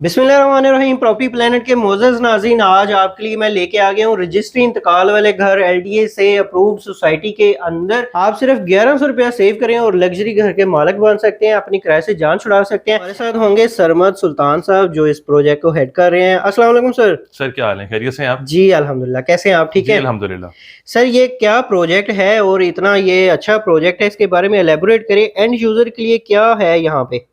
बिस्मिल्लाहिर्रहमानिर्रहीम। Property planet के मोअज़्ज़ज़ नाज़रीन, आज आपके लिए मैं लेके आ गया हूँ रजिस्ट्री इंतकाल वाले घर एलडीए से अप्रूव्ड सोसाइटी के अंदर। आप सिर्फ 1100 रुपया सेव करें और लग्जरी घर के मालिक बन सकते हैं, अपनी किराए से जान छुड़ा सकते हैं। हमारे साथ होंगे सरमद सुल्तान साहब जो इस प्रोजेक्ट को हेड कर रहे हैं। अस्सलाम वालेकुम सर। सर क्या हाल है, खैरियत से हैं आप? जी अल्हम्दुलिल्लाह, कैसे हैं आप? ठीक है अल्हम्दुलिल्लाह। सर। ये क्या प्रोजेक्ट है और इतना ये अच्छा प्रोजेक्ट है, इसके बारे में एलेबोरेट करें। एंड यूजर के लिए क्या है यहाँ पे?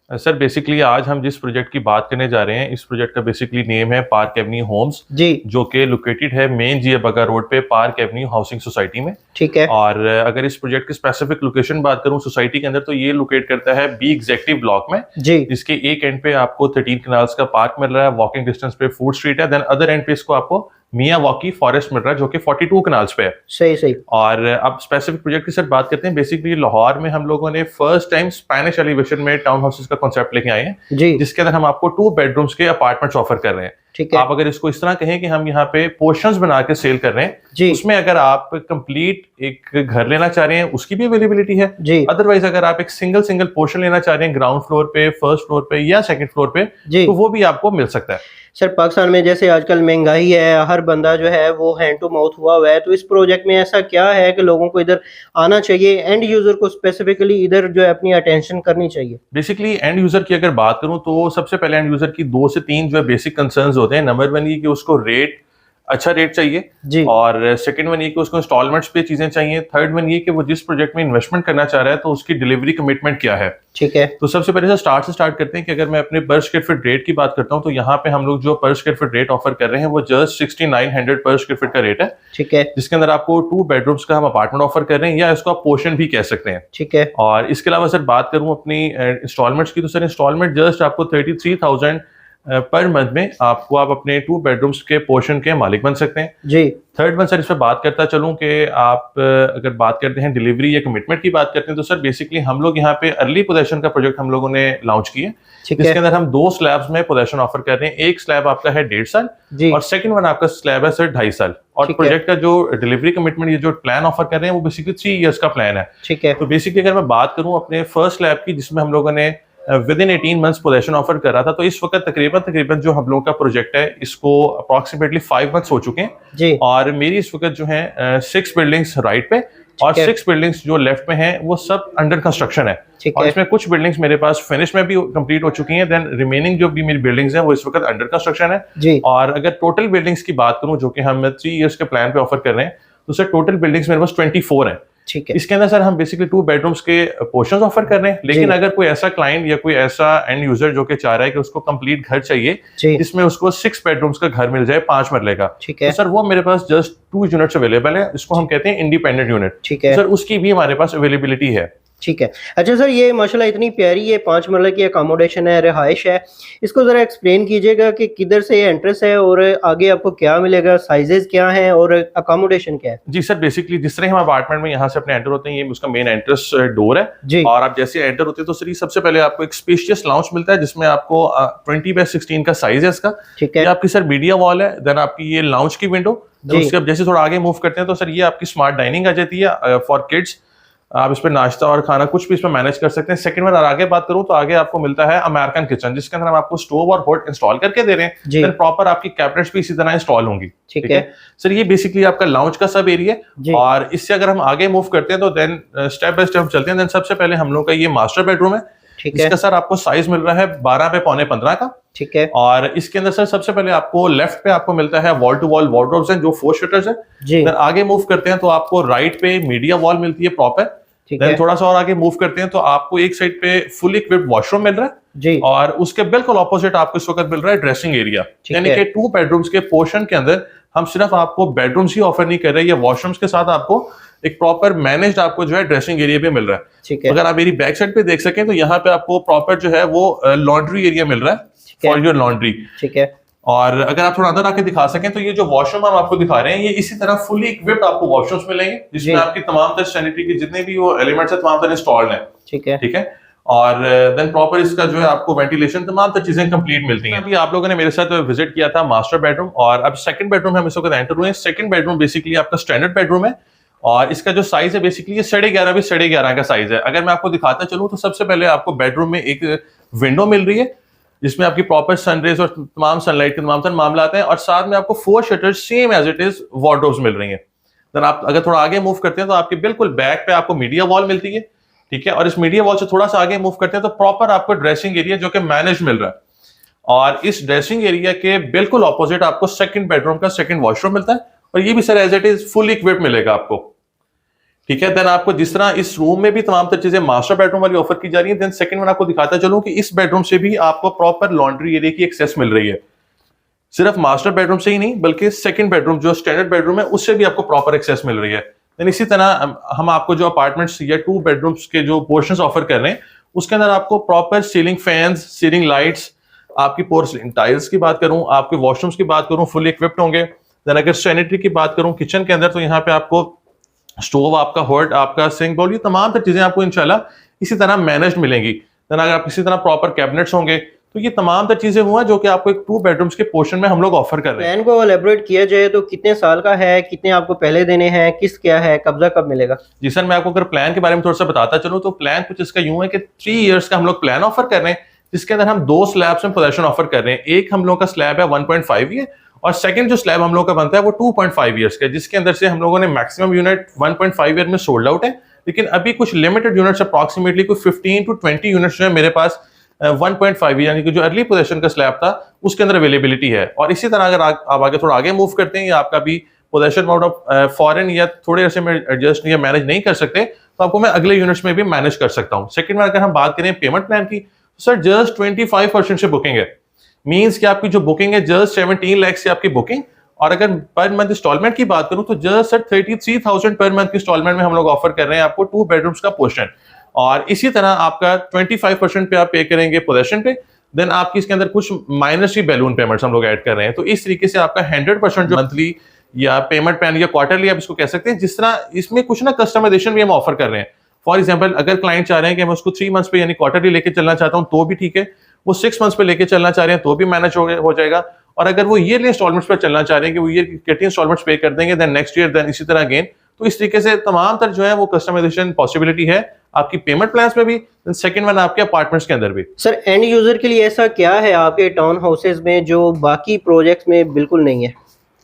सर बेसिकली आज हम जिस प्रोजेक्ट की बात करने जा रहे हैं, इस प्रोजेक्ट का बेसिकली नेम है पार्क एवेन्यू होम्स जी, जो कि लोकेटेड है मेन जिया बगा रोड पे पार्क एवेन्यू हाउसिंग सोसाइटी में। ठीक है। और अगर इस प्रोजेक्ट की स्पेसिफिक लोकेशन बात करूं सोसाइटी के अंदर, तो ये लोकेट करता है बी एग्जेक्टिव ब्लॉक में, जी, जिसके एक एंड पे आपको 13 कनाल्स का पार्क मिल रहा है, वॉकिंग डिस्टेंस पे फूड स्ट्रीट है, देन अदर एंड पे इसको आपको मियाँ वॉकी फॉरेस्ट मिल रहा है जो कि 42 कनाल्स पे है। सही सही। और अब स्पेसिफिक प्रोजेक्ट की सर बात करते हैं। बेसिकली लाहौर में हम लोगों ने फर्स्ट टाइम स्पेनिश एलिवेशन में टाउन हाउसेस का कॉन्सेप्ट लेके आए हैं, जी, जिसके अंदर हम आपको 2 बेडरूम्स के अपार्टमेंट्स ऑफर कर रहे हैं। ठीक है। आप अगर इसको इस तरह कहें कि हम यहाँ पे पोर्शंस बना के सेल कर रहे हैं, जी, उसमें अगर आप कंप्लीट एक घर लेना चाह रहे हैं उसकी भी अवेलेबिलिटी है। जी, अदरवाइज अगर आप एक सिंगल सिंगल पोर्शन लेना चाह रहे हैं ग्राउंड फ्लोर पे, फर्स्ट फ्लोर पे या सेकंड फ्लोर पे, जी। तो वो भी आपको मिल सकता है। सर पाकिस्तान में जैसे आजकल महंगाई है, हर बंदा जो है वो हैंड टू माउथ हुआ हुआ है, तो इस प्रोजेक्ट में ऐसा क्या है कि लोगों को इधर आना चाहिए, एंड यूजर को स्पेसिफिकली इधर जो है अपनी अटेंशन करनी चाहिए? बेसिकली एंड यूजर की अगर बात करूं तो सबसे पहले एंड यूजर की 2 से 3 जो है बेसिक कंसर्न्स होते हैं। नंबर 1 ये कि उसको रेट अच्छा रेट चाहिए, जी, और सेकंड वन ये कि उसको इंस्टॉलमेंट्स पे चीजें चाहिए। थर्ड वन ये कि वो जिस प्रोजेक्ट में इन्वेस्टमेंट करना चाह रहा है तो उसकी डिलीवरी कमिटमेंट क्या है। ठीक है। तो सबसे पहले से स्टार्ट करते हैं कि अगर मैं अपने पर स्क्वायर फीट रेट की बात करता हूं, तो यहाँ पे हम लोग जो पर स्क्वायर फीट रेट ऑफर कर रहे हैं वो जस्ट 6900 पर स्क्वायर फीट का रेट है, ठीक है। जिसके अंदर आपको 2 बेडरूम्स का हम अपार्टमेंट ऑफर कर रहे हैं, या इसको आप पोर्शन भी कह सकते हैं। ठीक है। और इसके अलावा सर बात करूं अपनी इंस्टॉलमेंट्स की, तो सर इंस्टॉलमेंट जस्ट आपको 33,000 पर मंथ में आपको आप अपने 2 बेडरूम्स के पोर्शन के मालिक बन सकते हैं। जी, थर्ड वन सर इस पर बात करता चलूं कि आप अगर बात करते हैं डिलीवरी या कमिटमेंट की बात करते हैं, तो सर बेसिकली हम लोग यहाँ पे अर्ली पोजेशन का प्रोजेक्ट हम लोगों ने लॉन्च किया, ठीक जिसके है। अंदर हम 2 स्लैब्स में पोजेशन ऑफर कर रहे हैं। एक स्लैब आपका है 1.5 साल, जी, और सेकंड वन आपका स्लैब है सर 2.5 साल। और ठीक है। प्रोजेक्ट का जो डिलीवरी कमिटमेंट, ये जो प्लान ऑफर कर रहे हैं वो बेसिकली 3 इयर्स का प्लान है। ठीक है। तो बेसिकली अगर मैं बात करूं अपने फर्स्ट स्लैब की, जिसमें हम लोगों ने with in 18 months possession offer करा था, तो इस वक्त तकरीबन जो हम लोगों का प्रोजेक्ट है इसको अप्रॉक्सीमेटली 5 मंथ्स हो चुके हैं। जी, और मेरी इस वक्त जो है 6 बिल्डिंग्स राइट पे और है। 6 बिल्डिंग्स जो लेफ्ट में हैं वो सब अंडर कंस्ट्रक्शन है। ठीक और है। इसमें कुछ बिल्डिंग्स मेरे पास फिनिश में भी कंप्लीट हो चुकी हैं, देन रिमेनिंग जो भी मेरी बिल्डिंग्स हैं वो इस वक्त अंडर कंस्ट्रक्शन है। जी, और अगर टोटल बिल्डिंग्स की बात करूं जो कि हम 3 इयर्स के प्लान पे ऑफर कर रहे हैं, तो सर टोटल बिल्डिंग्स मेरे पास 24 हैं। ठीक है। इसके अंदर सर हम बेसिकली 2 बेडरूम्स के पोर्शंस ऑफर कर रहे हैं, लेकिन जी, अगर कोई ऐसा क्लाइंट या कोई ऐसा एंड यूजर जो कि चाह रहा है कि उसको कंप्लीट घर चाहिए जी, जिसमें उसको 6 बेडरूम्स का घर मिल जाए 5 मरले का, ठीक तो है। सर वो मेरे पास जस्ट 2 यूनिट्स अवेलेबल है। इसको हम कहते हैं इंडिपेंडेंट यूनिट। ठीक है। सर उसकी भी हमारे पास अवेलेबिलिटी है। ठीक है। अच्छा सर, ये माशाल्लाह इतनी प्यारी ये 5 मरले की अकोमोडेशन है, रिहाइश है, इसको ज़रा एक्सप्लेन कीजिएगा कि किधर से ये एंट्रेंस है और आगे आपको क्या मिलेगा, साइजेस क्या हैं और अकोमोडेशन क्या है? जी सर, बेसिकली जिस तरह हम अपार्टमेंट में यहाँ से अपने एंटर होते हैं, ये उसका मेन एंट्रेंस डोर है। जी, और आप जैसे एंटर होते हैं तो सर ये सबसे पहले आपको एक स्पेशियस लाउंज मिलता है, जिसमें आपको 20x16 का साइज है इसका। ठीक ये है। आपकी सर मीडिया वॉल है, देन आपकी ये लाउंज की विंडो। जी, उसके अब जैसे थोड़ा आगे मूव करते हैं तो सर ये आपकी स्मार्ट डाइनिंग आ जाती है फॉर किड्स। आप इस पे नाश्ता और खाना कुछ भी इसमें मैनेज कर सकते हैं। सेकंड में आगे बात करूं तो आगे आपको मिलता है अमेरिकन किचन, जिसके अंदर हम आपको स्टोव और हॉट इंस्टॉल करके दे रहे हैं। जी, देन प्रॉपर आपकी कैबिनेट्स भी इसी तरह इंस्टॉल होंगी। ठीक है। सर ये बेसिकली आपका लाउंज का सब एरिया। जी, और इससे अगर हम आगे मूव करते हैं तो देन स्टेप बाय स्टेप चलते हैं। देन सबसे पहले हम लोग का ये मास्टर बेडरूम है, ठीक है। इसका सर आपको साइज मिल रहा है 12 पे पौने 15 का। ठीक है। और इसके अंदर सर सबसे पहले आपको लेफ्ट पे आपको मिलता है वॉल टू वॉल वार्डरोब्स हैं जो 4 शटर्स है। जी, देन आगे मूव करते हैं तो आपको राइट पे मीडिया वॉल मिलती है प्रॉपर। ठीक देन है। थोड़ा सा और आगे मूव करते हैं तो आपको एक साइड पे फुल इक्विप्ड वॉशरूम मिल रहा है, जी, और उसके बिल्कुल ऑपोजिट आपको इस वक्त मिल रहा है ड्रेसिंग एरिया। ठीक यानी है। कि 2 बेडरूम्स के पोर्शन के अंदर हम सिर्फ आपको बेडरूम्स ही ऑफर नहीं कर रहे, ये वॉशरूम्स के साथ आपको एक प्रॉपर मैनेज्ड आपको जो है ड्रेसिंग एरिया भी मिल रहा है। ठीक है। अगर आप मेरी बैक साइड पे देख सकें तो यहाँ पे आपको प्रॉपर जो है वो लॉन्ड्री एरिया मिल रहा है ठीक है। For your laundry. ठीक है। और अगर आप थोड़ा अंदर आके दिखा सकें तो ये जो वॉशरूम हम आपको दिखा रहे हैं, ये इसी तरह फुली इक्विप्ड आपको वॉशरूम्स मिलेंगे, जिसमें जी, आपकी तमाम तरह सैनिटरी की जितने भी वो एलिमेंट्स है तमाम तरह इंस्टॉल्ड हैं। ठीक है। ठीक है। और देन प्रॉपर इसका जो है आपको वेंटिलेशन तमाम तरह चीजें कंप्लीट मिलती हैं। अभी आप लोगों ने मेरे साथ विजिट किया था मास्टर बेडरूम, और अब सेकंड बेडरूम हम इस वक्त एंटर हुए हैं। सेकंड बेडरूम बेसिकली आपका स्टैंडर्ड बेडरूम है, और इसका जो साइज है बेसिकली ये 11.5 बाई 11.5 का साइज है। अगर मैं आपको दिखाता चलूं तो सबसे पहले आपको बेडरूम में एक विंडो मिल रही है, जिसमें आपकी प्रॉपर सनरेज और तमाम सनलाइट के तमाम तरह मामला आते हैं, और साथ में आपको 4 shutters same as it is wardrobes मिल रही हैं। देन आप अगर थोड़ा आगे मूव करते हैं तो आपके बिल्कुल बैक पे आपको मीडिया वॉल मिलती है, ठीक है, और इस मीडिया वॉल से थोड़ा सा आगे मूव करते हैं तो प्रॉपर आपको ड्रेसिंग एरिया जो कि मैनेज मिल रहा है, और इस ड्रेसिंग एरिया के बिल्कुल ऑपोजिट आपको सेकंड बेडरूम का सेकंड वॉशरूम मिलता है, और ये भी sir as it is full equipped मिलेगा आपको, ठीक है। देन आपको जिस तरह इस रूम में भी तमाम तरह चीजें मास्टर बेडरूम वाली ऑफर की जा रही है, देन सेकंड वन आपको दिखाता चलूं कि इस बेडरूम से भी आपको प्रॉपर लॉन्ड्री एरिया की एक्सेस मिल रही है, सिर्फ मास्टर बेडरूम से ही नहीं बल्कि सेकंड बेडरूम जो स्टैंडर्ड बेडरूम है उससे भी आपको प्रॉपर एक्सेस मिल रही है। देन इसी तरह हम आपको जो अपार्टमेंट्स या 2 बेडरूम्स के जो पोर्शंस ऑफर कर रहे हैं उसके अंदर आपको proper ceiling fans, ceiling lights, आपकी पोर्सलिन टाइल्स की बात करूं, आपके वॉशरूम्स की बात करूं, फुली इक्विप्ड होंगे। देन अगर सैनिटरी की बात करूं किचन के अंदर, तो यहाँ पे आपको स्टोव, आपका हॉट, आपका सिंक बाउल, ये तमाम तरह चीजें आपको इंशाल्लाह इसी तरह मैनेज मिलेंगी। देन अगर आप इसी तरह प्रॉपर कैबिनेट्स होंगे, तो ये तमाम तरह चीजें हुआ जो कि आपको एक 2 बेडरूम्स के पोर्शन में हम लोग ऑफर कर रहे हैं। प्लान को एलेबोरेट किया जाए तो कितने साल का है, कितने आपको पहले देने हैं, किस क्या है, कब्जा कब मिलेगा? जी सर, मैं आपको अगर प्लान के बारे में थोड़ा सा बताता चलूं तो प्लान कुछ इसका यूं है कि 3 इयर्स का हम लोग प्लान ऑफर कर रहे हैं, जिसके अंदर हम 2 स्लैब्स में पोजेशन ऑफर कर रहे हैं। एक हम लोग का स्लैब है 1.5 ईयर, और सेकंड जो स्लैब हम लोग का बनता है वो 2.5 इयर्स का, जिसके अंदर से हम लोगों ने मैक्सिमम यूनिट 1.5 ईयर में सोल्ड आउट है, लेकिन अभी कुछ लिमिटेड यूनिट्स अप्रॉक्सीमेटली कुछ 15 to 20 यूनिट्स जो है मेरे पास 1.5 यानी कि जो अर्ली पोजीशन का स्लैब था उसके अंदर अवेलेबिलिटी है। और इसी तरह अगर आप आगे थोड़ा आगे मूव करते हैं या आपका भी पोजीशन आउट ऑफ फॉरेन या थोड़े अर्से में एडजस्ट या मैनेज नहीं कर सकते, तो आपको मैं अगले यूनिट्स में भी मैनेज कर सकता हूँ। सेकंड में अगर हम बात करें पेमेंट प्लान की, तो सर जस्ट 25% से बुकिंग है, मींस कि आपकी जो बुकिंग है जस्ट 17 लाख से आपकी बुकिंग, और अगर पर मंथ इंस्टॉलमेंट की बात करूं तो जस्ट सर 33,000 पर मंथ की इंस्टॉलमेंट में हम लोग ऑफर कर रहे हैं आपको 2 बेडरूम्स का पोर्शन। और इसी तरह आपका 25% पे आप पे करेंगे पोजेशन पे, देन आपकी इसके अंदर कुछ माइनस ही बैलून पेमेंट्स हम लोग ऐड कर रहे हैं। तो इस तरीके से आपका 100% जो मंथली या पेमेंट प्लान या क्वार्टरली आप इसको कह सकते हैं, जिस तरह इसमें कुछ ना कस्टमाइजेशन भी हम ऑफर कर रहे हैं। फॉर एग्जाम्पल अगर क्लाइंट चाह रहे हैं कि मैं उसको 3 मंथ्स पे यानी क्वार्टरली लेके चलना चाहता हूं तो भी ठीक है, वो 6 मंथ्स पे लेके चलना चाह रहे हैं तो भी मैनेज हो जाएगा, और अगर वो ईयरली इंस्टॉलमेंट्स पे चलना चाह रहे हैं कि वो ईयर की इंस्टॉलमेंट्स पे कर देंगे देन नेक्स्ट ईयर, देन इसी तरह अगेन। तो इस तरीके से तमाम तरह जो है वो कस्टमाइजेशन पॉसिबिलिटी है आपकी पेमेंट प्लान्स में भी, देन सेकंड वन आपके अपार्टमेंट्स के अंदर भी। सर एंड यूजर के लिए ऐसा क्या है आपके टाउन हाउसेज में जो बाकी प्रोजेक्ट्स में बिल्कुल नहीं है?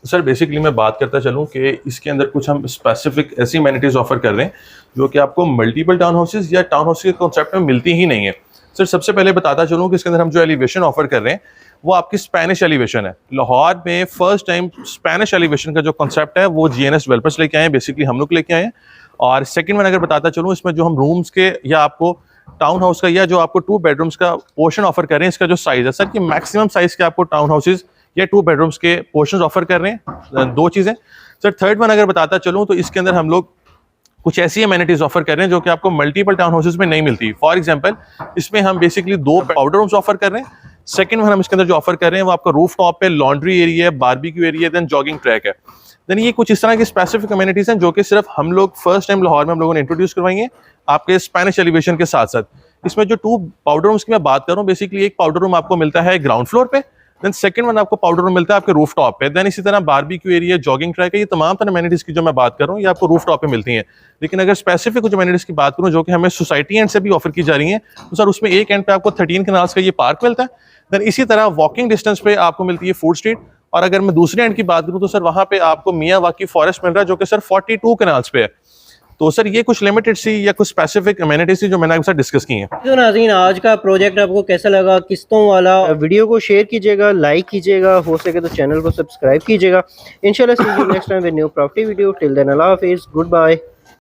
सर बेसिकली मैं बात करता चलूं कि इसके अंदर कुछ हम स्पेसिफिक ऐसी एमिनिटीज ऑफर कर रहे हैं जो कि आपको मल्टीपल टाउन हाउसेज या टाउन हाउस के कॉन्सेप्ट में मिलती ही नहीं है। सर सबसे पहले बताता चलूं कि इसके अंदर हम जो एलिवेशन ऑफर कर रहे हैं वो आपकी स्पेनिश एलिवेशन है। लाहौर में फर्स्ट टाइम स्पेनिश एलिवेशन का जो कॉन्सेप्ट है वो GNS डेवलपर्स लेके आए हैं, बेसिकली हम लोग लेके आए हैं। और सेकंड वन अगर बताता चलूं, इसमें जो हम रूम्स के या आपको टाउन हाउस का या जो आपको 2 बेडरूम्स का पोर्शन ऑफर कर रहे हैं, इसका जो साइज है सर कि मैक्सिमम साइज के आपको टाउन हाउसेज या 2 बेडरूम्स के पोर्शंस ऑफर कर रहे हैं। 2 चीजें सर। थर्ड वन अगर बताता चलूं तो इसके अंदर हम लोग कुछ ऐसी एमिनिटीज ऑफर कर रहे हैं जो कि आपको मल्टीपल टाउन हाउसेज में नहीं मिलती। फॉर एग्जांपल इसमें हम बेसिकली 2 पाउडर रूम्स ऑफर कर रहे हैं। सेकंड वन हम इसके अंदर जो ऑफर कर रहे हैं वो आपका रूफ टॉप पे लॉन्ड्री एरिया है, barbecue area, then jogging track है। देन ये कुछ इस तरह की स्पेसिफिक एमिनिटीज हैं जो कि सिर्फ हम लोग फर्स्ट टाइम लाहौर में हम लोगों ने इंट्रोड्यूस करवाई है आपके स्पेनिश एलिवेशन के साथ साथ। इसमें जो 2 पाउडर रूम्स की मैं बात कर रहा हूँ, बेसिकली एक पाउडर रूम आपको मिलता है ग्राउंड फ्लोर पे, देन सेकंड वन आपको पाउडर रूम मिलता है आपके रूफ टॉप पे, देन इसी तरह बारबेक्यू एरिया, जॉगिंग ट्रैक है, ये तमाम तरह एमिनिटीज की जो मैं बात कर रहा हूँ ये आपको रूफ टॉप पे मिलती हैं। लेकिन अगर स्पेसिफिक कुछ एमिनिटीज की बात करूँ जो कि हमें सोसाइटी एंड से भी ऑफर की जा रही है, तो सर उसमें एक एंड पे आपको 13 कनाल्स का ये पार्क मिलता है, देन इसी तरह वॉकिंग डिस्टेंस पे आपको मिलती है फूड स्ट्रीट, और अगर मैं दूसरे एंड की बात करूँ तो सर वहाँ पे आपको मियाँ वाकी फॉरेस्ट मिल रहा है जो कि सर 42 कनाल्स पे है। तो सर ये कुछ लिमिटेड सी या कुछ स्पेसिफिक एमिनिटीज जो मैंने आपके साथ डिस्कस की हैं। तो नाज़रीन आज का प्रोजेक्ट आपको कैसा लगा, किस्तों वाला, वीडियो को शेयर कीजिएगा, लाइक कीजिएगा, हो सके तो चैनल को सब्सक्राइब कीजिएगा। इंशाल्लाह see you next time with new property video. Till then अल्लाह हाफिज़, गुड बाय।